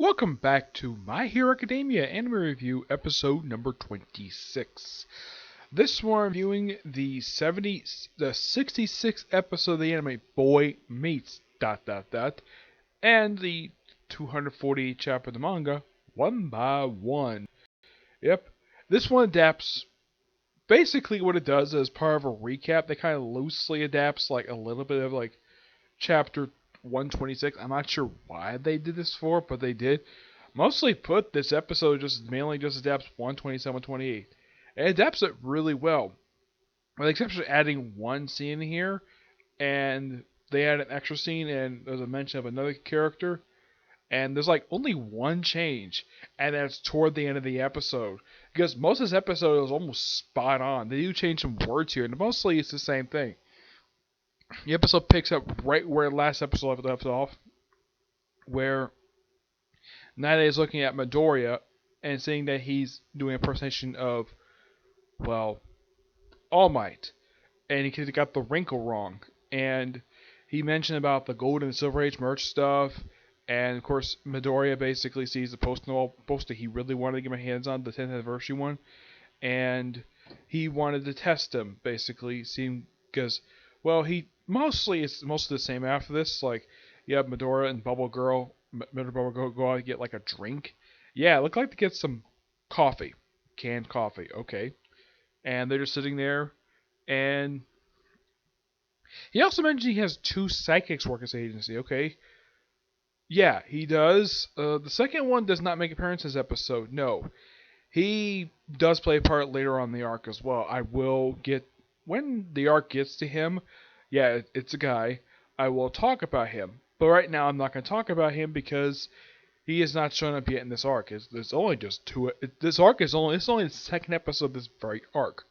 Welcome back to My Hero Academia Anime Review, episode number 26. This one I'm reviewing the 66th episode of the anime Boy Meets ... and the 248th chapter of the manga, One by One. Yep, this one adapts. Basically, what it does is part of a recap. They kind of loosely adapts like a little bit of like chapter 126. I'm not sure why they did this for, but they did. Mostly put, this episode just mainly just adapts 127, 128. It adapts it really well. With the exception of adding one scene here, and they add an extra scene, and there's a mention of another character, and there's like only one change, and that's toward the end of the episode. Because most of this episode is almost spot on. They do change some words here, and mostly it's the same thing. The episode picks up right where the last episode left off, where Nada is looking at Midoriya and seeing that he's doing a impersonation of, well, All Might, and he got the wrinkle wrong. And he mentioned about the Gold and Silver Age merch stuff, and of course Midoriya basically sees the poster he really wanted to get my hands on, the 10th anniversary one, and he wanted to test him basically, seeing because, well, it's mostly the same after this. Like, you have Midoriya and Bubble Girl. Bubble Girl go out and get like a drink. Yeah, it looked like to get some coffee, canned coffee. Okay, and they're just sitting there, and he also mentioned he has two psychics work at his agency. Okay, yeah, he does. The second one does not make appearance in this episode. No, he does play a part later on in the arc as well. I will get, when the arc gets to him, yeah, it's a guy. I will talk about him. But right now I'm not going to talk about him because he has not shown up yet in this arc. It's only just two. This arc is only, it's only the second episode of this very arc.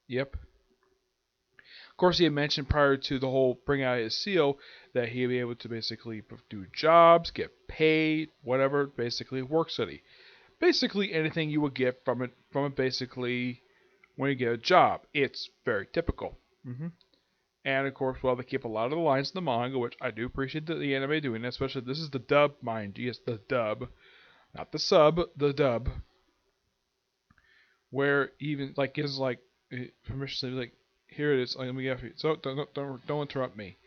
Yep. Of course, he had mentioned prior to the whole bring out his seal that he'd be able to basically do jobs, get paid, whatever, basically work study. Basically anything you would get from it basically when you get a job. It's very typical. And of course, well, they keep a lot of the lines in the manga, which I do appreciate the anime doing, especially this is the dub, mind you. Yes, the dub, not the sub, the dub, where even like gives like permission to like, here it is. Let me get you. So don't interrupt me.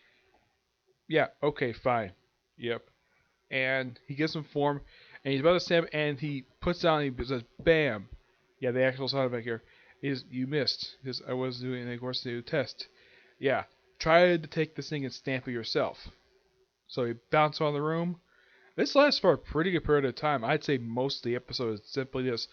Yeah, okay, fine. Yep. And he gives him form, and he's about to stamp, and he puts down, and he says, "Bam." Yeah, the actual sound effect here is, you missed. Because I was doing, of course, the test. Yeah, try to take this thing and stamp it yourself. So he bounced around the room. This lasts for a pretty good period of time. I'd say most of the episode is simply this,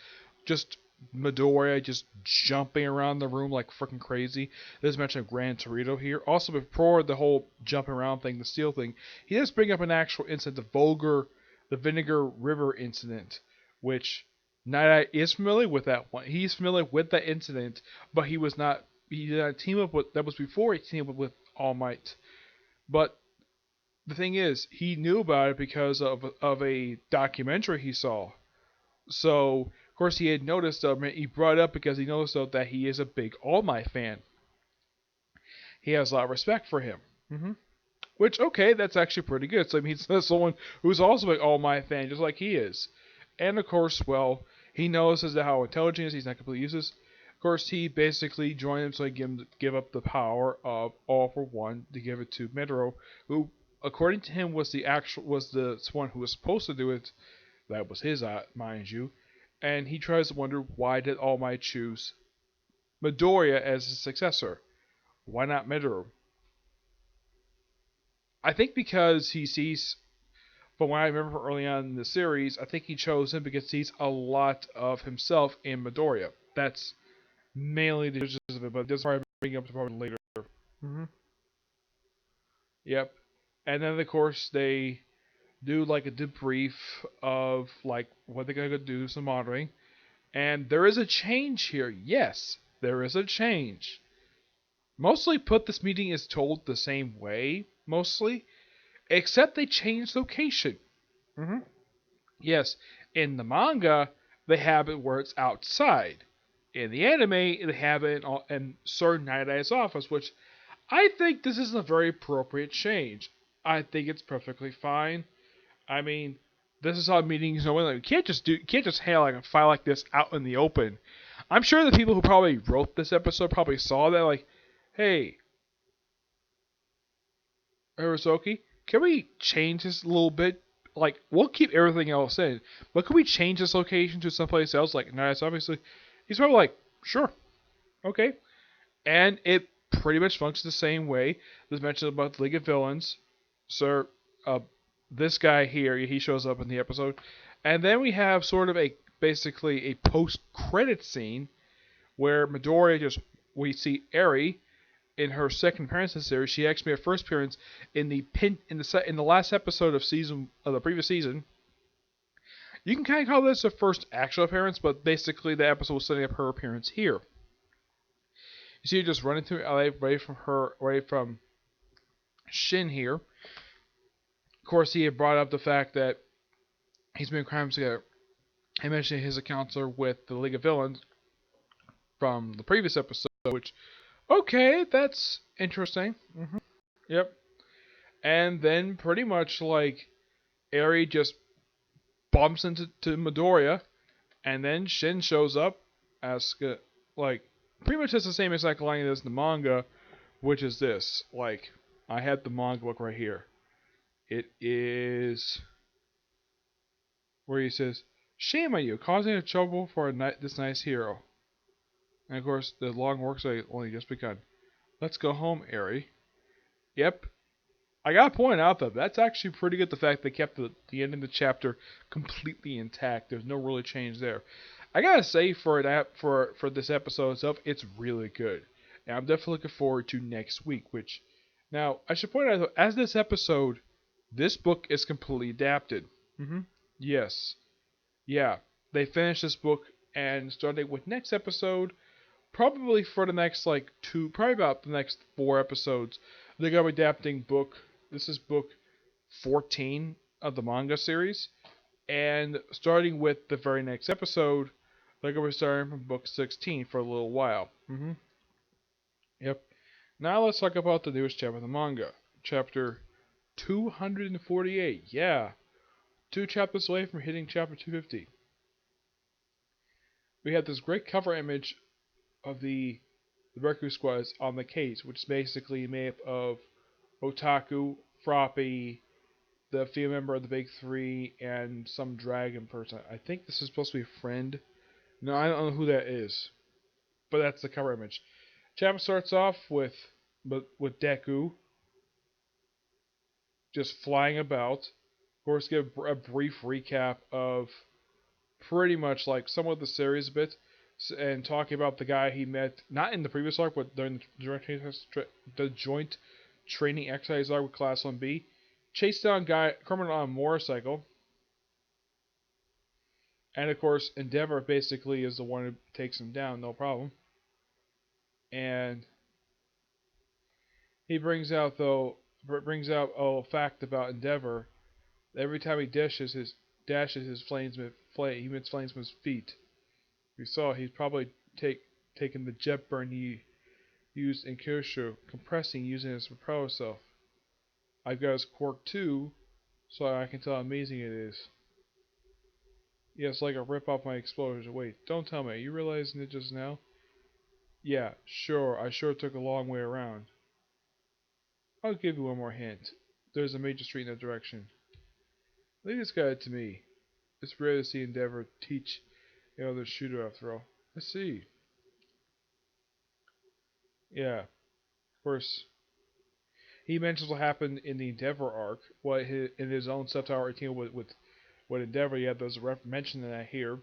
just Midoriya just jumping around the room like freaking crazy. There's mention of Gran Torito here. Also, before the whole jumping around thing, the steel thing, he does bring up an actual incident, the Vinegar River incident, which Night is familiar with that one. He's familiar with that incident, but he was not. He did not team up with, that was before he teamed up with All Might. But the thing is, he knew about it because of a documentary he saw. So, of course, he had noticed, he brought it up because he noticed that he is a big All Might fan. He has a lot of respect for him. Which, okay, that's actually pretty good. So, I mean, he's someone who's also an All Might fan, just like he is. And, of course, well, he knows as to how intelligent he is. He's not completely useless. Of course, he basically joined him so he give up the power of All for One to give it to Metro, who, according to him, was the one who was supposed to do it. That was his, mind you. And he tries to wonder, why did All Might choose Midoriya as his successor? Why not Metro? I think because he sees, from what I remember early on in the series, I think he chose him because he sees a lot of himself in Midoriya. That's mainly the gist of it, but that's probably bring up the problem later. Yep. And then, of course, they do like a debrief of like what they're gonna do, some monitoring, and there is a change here. Yes, there is a change. Mostly put, this meeting is told the same way, mostly, except they changed location. Yes, in the manga they have it where it's outside. In the anime they have it in Sir Night Eye's office, which I think this is a very appropriate change. I think it's perfectly fine. I mean, This is how meetings go. Like, you can't just have like a file like this out in the open. I'm sure the people who probably wrote this episode probably saw that. Like, hey, Arizoki, can we change this a little bit? Like, we'll keep everything else in, but can we change this location to someplace else? Like, nice, obviously. He's probably like, sure, okay. And it pretty much functions the same way. There's mention about the League of Villains. Sir, uh, this guy here, he shows up in the episode. And then we have sort of basically a post-credit scene where Midoriya we see Eri in her second appearance in the series. She actually made her first appearance in the last episode of the previous season. You can kind of call this her first actual appearance, but basically the episode was setting up her appearance here. You see her just running through LA away from Shin here. Of course, he had brought up the fact that he's been crimes together. He mentioned his encounter with the League of Villains from the previous episode, which, okay, that's interesting. Yep. And then pretty much like Eri just bumps into Midoriya, and then Shin shows up as like pretty much has the same exact line as the manga, which is this. Like, I had the manga book right here. It is where he says, "Shame on you, causing trouble for this nice hero." And of course, the long work day only just begun. Let's go home, Eri. Yep. I gotta point out though, that's actually pretty good. The fact they kept the end of the chapter completely intact. There's no really change there. I gotta say for this episode itself, it's really good. And I'm definitely looking forward to next week. Which now I should point out though, as this book is completely adapted. Yes, yeah, they finished this book and starting with next episode. Probably for the next probably about the next 4 episodes, they're gonna be adapting book. This is book 14 of the manga series, and starting with the very next episode, they're gonna be starting from book 16 for a little while. Yep. Now let's talk about the newest chapter of the manga, chapter 248. Yeah, 2 chapters away from hitting chapter 250. We have this great cover image of the Reku Squads on the case, which is basically made up of Otaku, Froppy, the female member of the Big Three, and some dragon person. I think this is supposed to be a friend. No, I don't know who that is, but that's the cover image. Chapter starts off with Deku just flying about. Of course, give a brief recap of pretty much like somewhat the series a bit, and talking about the guy he met not in the previous arc, but during the joint training exercise arc with Class 1B. Chased down criminal on a motorcycle, and of course Endeavor basically is the one who takes him down, no problem. And he brings out a fact about Endeavor. Every time he dashes his flames he emits flames from his feet. We saw he's probably taken the jet burn he used in Kyushu, compressing using his propeller self. I've got his quirk too, so I can tell how amazing it is. Yeah, it's like a rip off my explosion. Wait, don't tell me. Are you realizing it just now? Yeah, sure. I sure took a long way around. I'll give you one more hint. There's a major street in that direction. Leave this guy to me. It's rare to see Endeavor teach another shooter after all. I see. Yeah, of course. He mentions what happened in the Endeavor arc, in his own subtitle routine with Endeavor. Yeah, there's a mention in that here.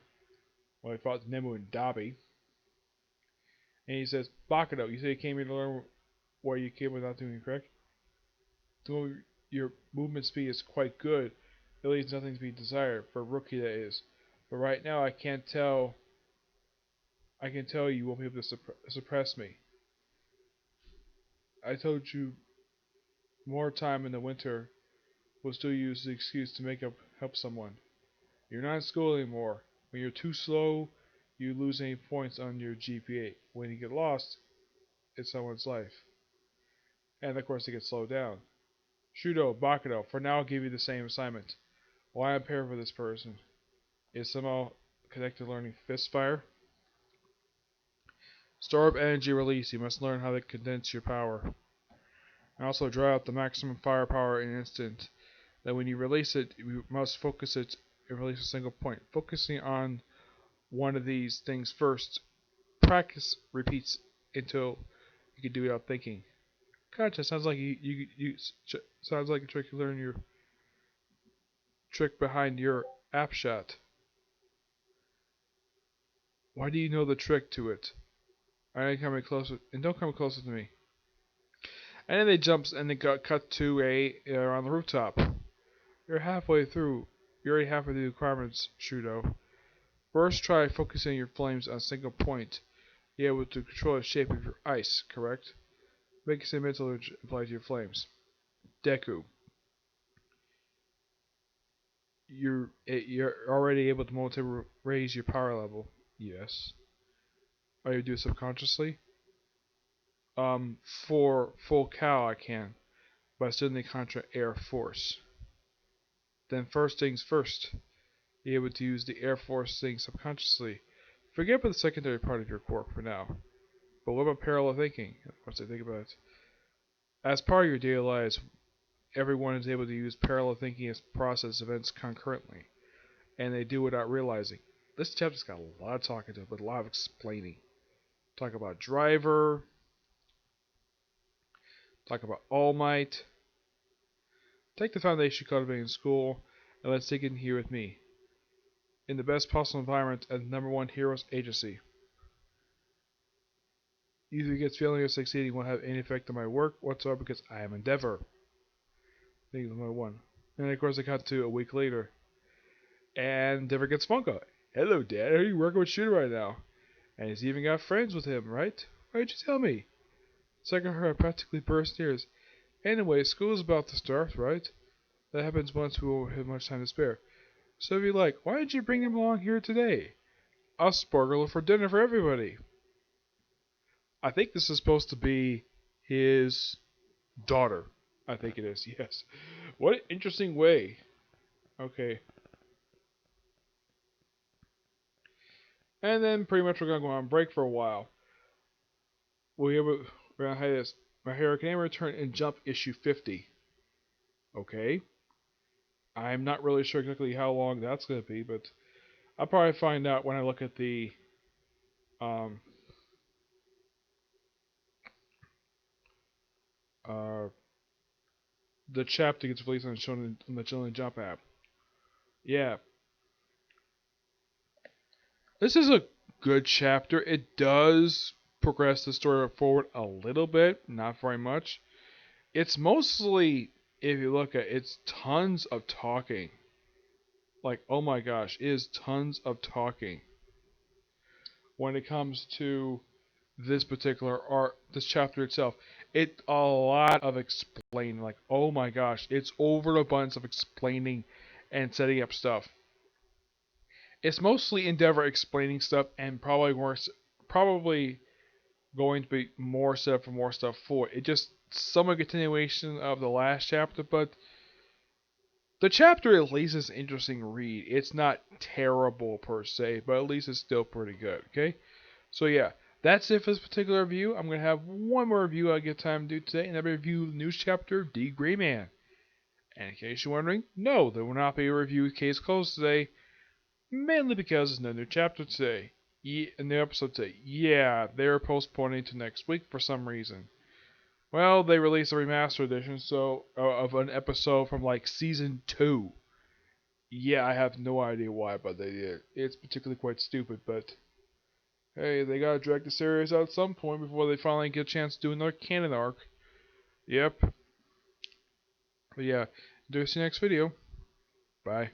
When he fought Nemu and Dabi. And he says, Bakudo, you say you came here to learn why you came without doing it correct? Though your movement speed is quite good, it leaves nothing to be desired, for a rookie that is. But right now I can tell you won't be able to suppress me. I told you more time in the winter will still use the excuse to help someone. You're not in school anymore. When you're too slow, you lose any points on your GPA. When you get lost, it's someone's life. And of course, it gets slowed down. Shudo, Bakudo, for now I'll give you the same assignment. Why I'm paired with this person is somehow connected to learning fist fire. Store up energy release. You must learn how to condense your power. And also draw out the maximum firepower in an instant. Then when you release it, you must focus it and release a single point. Focusing on one of these things first. Practice repeats until you can do it without thinking. Gotcha. Sounds like sounds like a trick you learn your trick behind your app shot. Why do you know the trick to it? I ain't coming closer, and don't come closer to me. And then they jumps and they got cut to on the rooftop. You're halfway through. You're already halfway through the requirements, Shudo. First, try focusing your flames on a single point. You're able to control the shape of your ice, correct? Make a mental apply to your flames. Deku. You're already able to momentarily raise your power level. Yes. Are you do it subconsciously? For full cow I can, but I still need contra air force. Then first things first. Be able to use the air force thing subconsciously. Forget about the secondary part of your quirk for now. But what about parallel thinking? Once I think about it. As part of your daily lives, everyone is able to use parallel thinking as process events concurrently. And they do without realizing. This chapter's got a lot of talking to it, but a lot of explaining. Talk about Driver. Talk about All Might. Take the foundation cultivating in school, and let's dig in here with me. In the best possible environment at the #1 Heroes Agency. Either gets failing or succeeding won't have any effect on my work whatsoever because I am Endeavor. Thing is #1. And of course I cut to a week later. And Endeavor gets phone call. Hello Dad, are you working with Shooter right now? And he's even got friends with him, right? Why did you tell me? Second her I practically burst tears. Anyway, school's about to start, right? That happens once we won't have much time to spare. So if you like, why did you bring him along here today? I'll sparkle for dinner for everybody. I think this is supposed to be his daughter. I think it is, yes. What an interesting way. Okay. And then pretty much we're going to go on break for a while. We're going to have this. My Hero Academia return in Jump issue 50. Okay. I'm not really sure exactly how long that's going to be, but I'll probably find out when I look at the um, uh, the chapter gets released on the Shonen Jump app. Yeah. This is a good chapter. It does progress the story forward a little bit, not very much. It's mostly, if you look at it, it's tons of talking. Like, oh my gosh, it is tons of talking. When it comes to this particular art, this chapter itself, it's a lot of explaining. Like, oh my gosh, it's over a bunch of explaining and setting up stuff. It's mostly Endeavor explaining stuff and probably going to be more set up for more stuff for it. It just some a continuation of the last chapter, but the chapter at least is an interesting read. It's not terrible per se, but at least it's still pretty good. Okay, so yeah, that's it for this particular review. I'm gonna have one more review I get time to do today, and that'll be a review of the news chapter D Gray Man. And in case you're wondering, no, there will not be a review of Case Closed today, mainly because there's no new chapter today. In the episode today. Yeah, they're postponing to next week for some reason. Well, they released a remastered edition of an episode from like season 2. Yeah, I have no idea why, but they did. It's particularly quite stupid, but hey, they gotta drag the series out at some point before they finally get a chance to do another canon arc. Yep. But yeah, do see you next video. Bye.